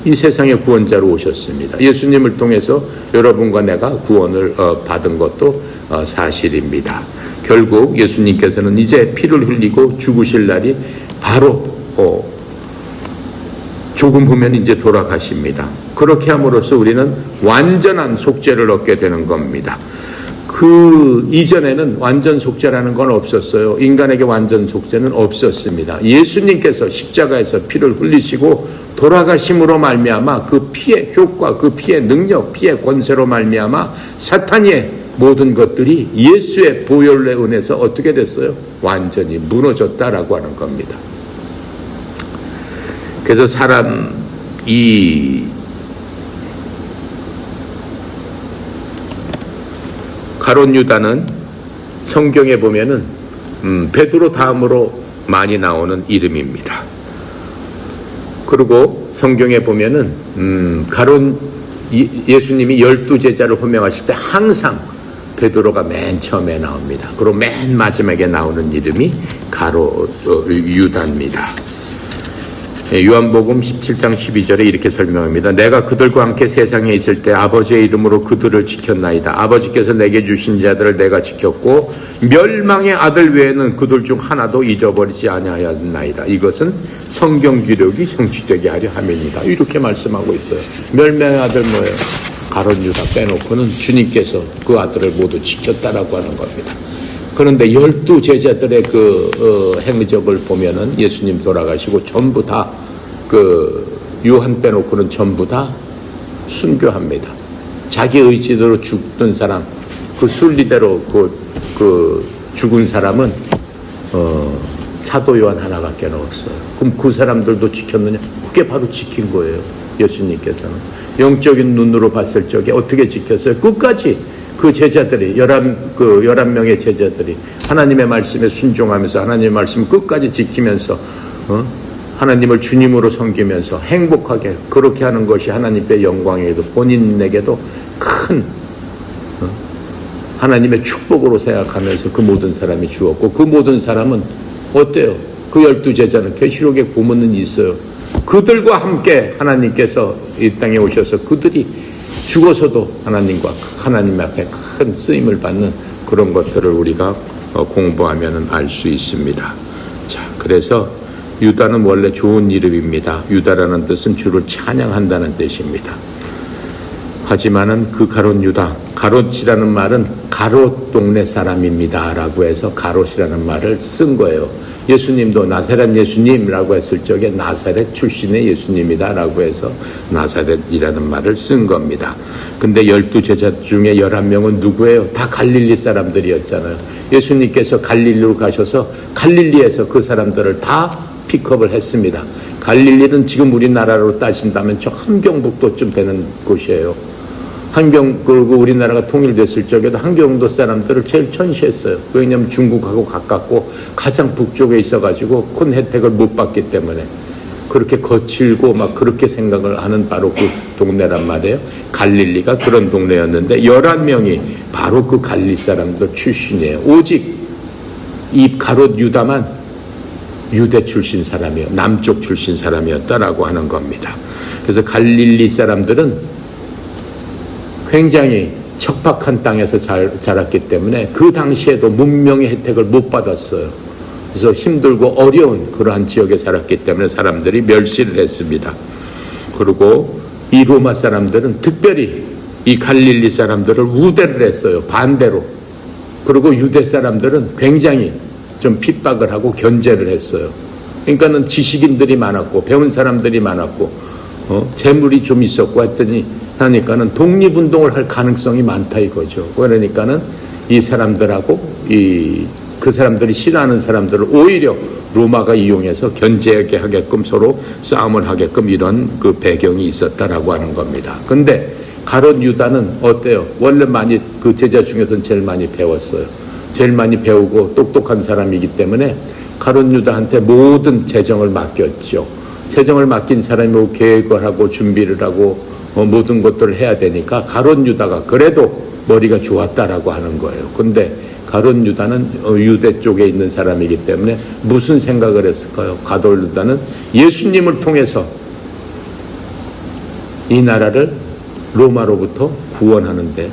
이 세상의 구원자로 오셨습니다. 예수님을 통해서 여러분과 내가 구원을 받은 것도 사실입니다. 결국 예수님께서는 이제 피를 흘리고 죽으실 날이 바로 조금 후면 이제 돌아가십니다. 그렇게 함으로써 우리는 완전한 속죄를 얻게 되는 겁니다. 그 이전에는 완전 속죄라는 건 없었어요. 인간에게 완전 속죄는 없었습니다. 예수님께서 십자가에서 피를 흘리시고 돌아가심으로 말미암아 그 피의 효과, 그 피의 능력, 피의 권세로 말미암아 사탄의 모든 것들이 예수의 보혈의 은혜에서 어떻게 됐어요? 완전히 무너졌다라고 하는 겁니다. 그래서 가룟 유다는 성경에 보면은 베드로 다음으로 많이 나오는 이름입니다. 그리고 성경에 보면은 예수님이 12제자를 호명하실 때 항상 베드로가 맨 처음에 나옵니다. 그리고 맨 마지막에 나오는 이름이 유다입니다. 요한복음 17장 12절에 이렇게 설명합니다. 내가 그들과 함께 세상에 있을 때 아버지의 이름으로 그들을 지켰나이다. 아버지께서 내게 주신 자들을 내가 지켰고 멸망의 아들 외에는 그들 중 하나도 잊어버리지 아니하였나이다. 이것은 성경 기록이 성취되게 하려 함입니다. 이렇게 말씀하고 있어요. 멸망의 아들 뭐예요? 가룟 유다 빼놓고는 주님께서 그 아들을 모두 지켰다라고 하는 겁니다. 그런데 12제자들의 행적을 보면은 예수님 돌아가시고 전부 다 요한 빼놓고는 전부 다 순교합니다. 자기 의지대로 죽던 사람, 그 순리대로 죽은 사람은 사도 요한 하나밖에 없어요. 그럼 그 사람들도 지켰느냐? 그게 바로 지킨 거예요. 예수님께서는 영적인 눈으로 봤을 적에 어떻게 지켰어요? 끝까지 그 제자들이 11명의 제자들이 하나님의 말씀에 순종하면서 하나님의 말씀을 끝까지 지키면서 하나님을 주님으로 섬기면서 행복하게 그렇게 하는 것이 하나님의 영광에도 본인에게도 큰 하나님의 축복으로 생각하면서 그 모든 사람이 죽었고 그 모든 사람은 어때요? 그 12제자는 계시록에 보면은 있어요. 그들과 함께 하나님께서 이 땅에 오셔서 그들이 죽어서도 하나님 앞에 큰 쓰임을 받는 그런 것들을 우리가 공부하면 알 수 있습니다. 자, 그래서 유다는 원래 좋은 이름입니다. 유다라는 뜻은 주를 찬양한다는 뜻입니다. 하지만은 그 가롯 유다, 가롯이라는 말은 가롯 동네 사람입니다 라고 해서 가롯이라는 말을 쓴 거예요. 예수님도 나사렛 예수님이라고 했을 적에 나사렛 출신의 예수님이다 라고 해서 나사렛이라는 말을 쓴 겁니다. 근데 12제자 중에 11명은 누구예요? 다 갈릴리 사람들이었잖아요. 예수님께서 갈릴리로 가셔서 갈릴리에서 그 사람들을 다 픽업을 했습니다. 갈릴리는 지금 우리나라로 따진다면 저 함경북도쯤 되는 곳이에요. 그리고 우리나라가 통일됐을 적에도 함경도 사람들을 제일 천시했어요. 왜냐하면 중국하고 가깝고 가장 북쪽에 있어가지고 큰 혜택을 못 받기 때문에 그렇게 거칠고 막 그렇게 생각을 하는 바로 그 동네란 말이에요. 갈릴리가 그런 동네였는데 11명이 바로 그 갈릴리 사람들 출신이에요. 오직 이 가롯 유다만 유대 출신 사람이요, 남쪽 출신 사람이었다라고 하는 겁니다. 그래서 갈릴리 사람들은 굉장히 척박한 땅에서 자랐기 때문에 그 당시에도 문명의 혜택을 못 받았어요. 그래서 힘들고 어려운 그러한 지역에 살았기 때문에 사람들이 멸시를 했습니다. 그리고 이 로마 사람들은 특별히 이 갈릴리 사람들을 우대를 했어요. 반대로. 그리고 유대 사람들은 굉장히 좀 핍박을 하고 견제를 했어요. 그러니까는 지식인들이 많았고 배운 사람들이 많았고 재물이 좀 있었고 하니까는 독립운동을 할 가능성이 많다 이거죠. 그러니까는 이 사람들하고 그 사람들이 싫어하는 사람들을 오히려 로마가 이용해서 견제하게 하게끔 서로 싸움을 하게끔 이런 그 배경이 있었다라고 하는 겁니다. 근데 가롯 유다는 어때요? 원래 많이 그 제자 중에서는 제일 많이 배웠어요. 제일 많이 배우고 똑똑한 사람이기 때문에 가롯 유다한테 모든 재정을 맡겼죠. 재정을 맡긴 사람이 뭐 계획을 하고 준비를 하고 모든 것들을 해야 되니까 가롯 유다가 그래도 머리가 좋았다라고 하는 거예요. 근데 가롯 유다는 유대 쪽에 있는 사람이기 때문에 무슨 생각을 했을까요? 가롯 유다는 예수님을 통해서 이 나라를 로마로부터 구원하는데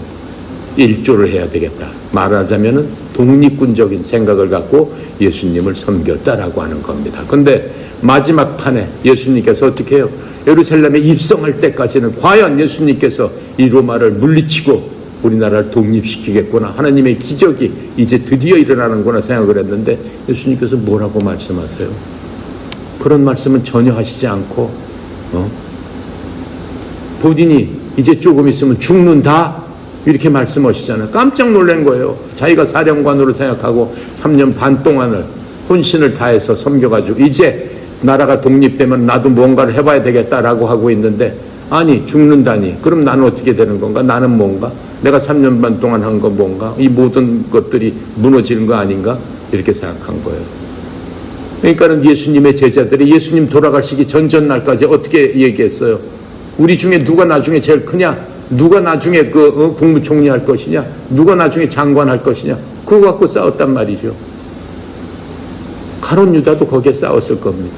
일조를 해야 되겠다. 말하자면은 독립군적인 생각을 갖고 예수님을 섬겼다라고 하는 겁니다. 근데 마지막 판에 예수님께서 어떻게 해요? 예루살렘에 입성할 때까지는 과연 예수님께서 이 로마를 물리치고 우리나라를 독립시키겠구나, 하나님의 기적이 이제 드디어 일어나는구나 생각을 했는데 예수님께서 뭐라고 말씀하세요? 그런 말씀은 전혀 하시지 않고 본인이 이제 조금 있으면 죽는다 이렇게 말씀하시잖아요. 깜짝 놀란 거예요. 자기가 사령관으로 생각하고 3년 반 동안을 혼신을 다해서 섬겨가지고 이제 나라가 독립되면 나도 뭔가를 해봐야 되겠다라고 하고 있는데 아니 죽는다니. 그럼 나는 어떻게 되는 건가? 나는 뭔가? 내가 3년 반 동안 한 건 뭔가? 이 모든 것들이 무너지는 거 아닌가? 이렇게 생각한 거예요. 그러니까는 예수님의 제자들이 예수님 돌아가시기 전날까지 어떻게 얘기했어요? 우리 중에 누가 나중에 제일 크냐? 누가 나중에 국무총리 할 것이냐? 누가 나중에 장관 할 것이냐? 그거 갖고 싸웠단 말이죠. 가롯 유다도 거기에 싸웠을 겁니다.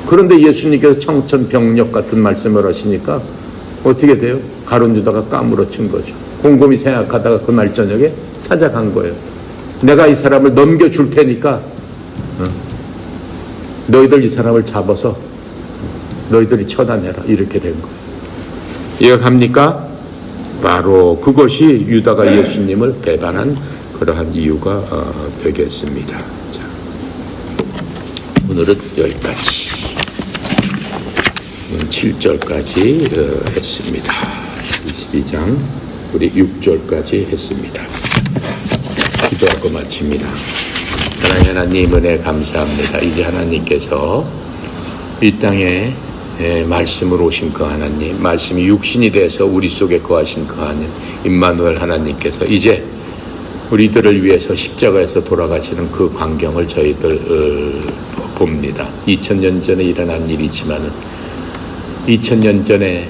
그런데 예수님께서 청천벽력 같은 말씀을 하시니까 어떻게 돼요? 가롯 유다가 까무러친 거죠. 곰곰이 생각하다가 그날 저녁에 찾아간 거예요. 내가 이 사람을 넘겨줄 테니까 너희들 이 사람을 잡아서 너희들이 처단해라. 이렇게 된 거예요. 이해가 갑니까? 바로 그것이 유다가 예수님을 배반한 그러한 이유가 되겠습니다. 자, 오늘은 여기까지 7절까지 했습니다. 22장 우리 6절까지 했습니다. 기도하고 마칩니다. 사랑하는 하나님, 은혜 감사합니다. 이제 하나님께서 이 땅에 말씀으로 오신 그 하나님, 말씀이 육신이 돼서 우리 속에 거하신 그 하나님, 임마누엘 하나님께서 이제 우리들을 위해서 십자가에서 돌아가시는 그 광경을 저희들 봅니다. 2000년 전에 일어난 일이지만은 2000년 전에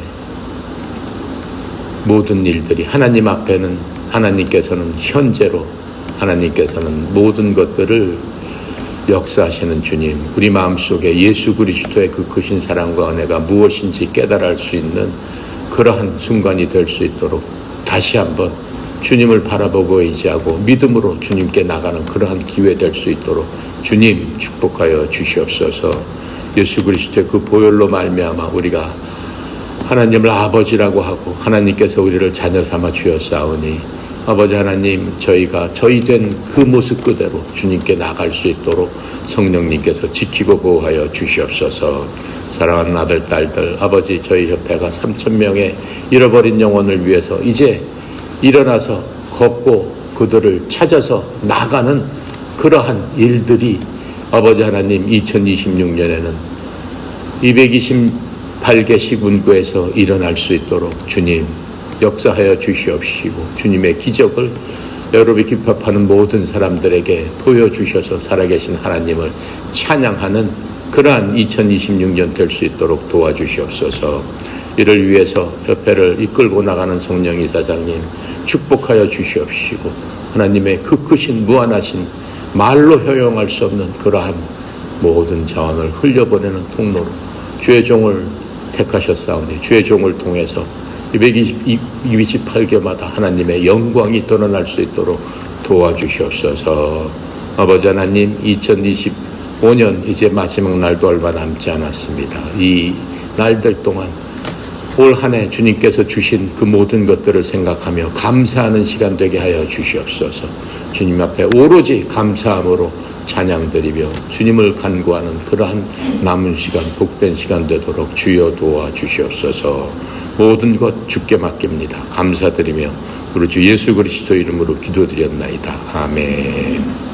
모든 일들이 하나님 앞에는 하나님께서는 현재로 하나님께서는 모든 것들을 역사하시는 주님, 우리 마음속에 예수 그리스도의 그 크신 사랑과 은혜가 무엇인지 깨달을 수 있는 그러한 순간이 될 수 있도록 다시 한번 주님을 바라보고 의지하고 믿음으로 주님께 나가는 그러한 기회 될 수 있도록 주님 축복하여 주시옵소서. 예수 그리스도의 그 보혈로 말미암아 우리가 하나님을 아버지라고 하고 하나님께서 우리를 자녀 삼아 주었사오니 아버지 하나님, 저희가 저희 된 그 모습 그대로 주님께 나갈 수 있도록 성령님께서 지키고 보호하여 주시옵소서. 사랑하는 아들, 딸들, 아버지, 저희 협회가 3,000명의 잃어버린 영혼을 위해서 이제 일어나서 걷고 그들을 찾아서 나가는 그러한 일들이 아버지 하나님 2026년에는 228개 시군구에서 일어날 수 있도록 주님 역사하여 주시옵시고 주님의 기적을 여러분이 기뻐하는 모든 사람들에게 보여주셔서 살아계신 하나님을 찬양하는 그러한 2026년 될 수 있도록 도와주시옵소서. 이를 위해서 협회를 이끌고 나가는 송영희 사장님 축복하여 주시옵시고 하나님의 그 크신 무한하신 말로 효용할 수 없는 그러한 모든 자원을 흘려보내는 통로로 주의 종을 택하셨사오니 주의 종을 통해서 228개마다 하나님의 영광이 드러날 수 있도록 도와주시옵소서. 아버지 하나님, 2025년 이제 마지막 날도 얼마 남지 않았습니다. 이 날들 동안 올 한 해 주님께서 주신 그 모든 것들을 생각하며 감사하는 시간 되게 하여 주시옵소서. 주님 앞에 오로지 감사함으로 찬양드리며 주님을 간구하는 그러한 남은 시간, 복된 시간 되도록 주여 도와주시옵소서. 모든 것 주께 맡깁니다. 감사드리며 우리 주 예수 그리스도 이름으로 기도드렸나이다. 아멘.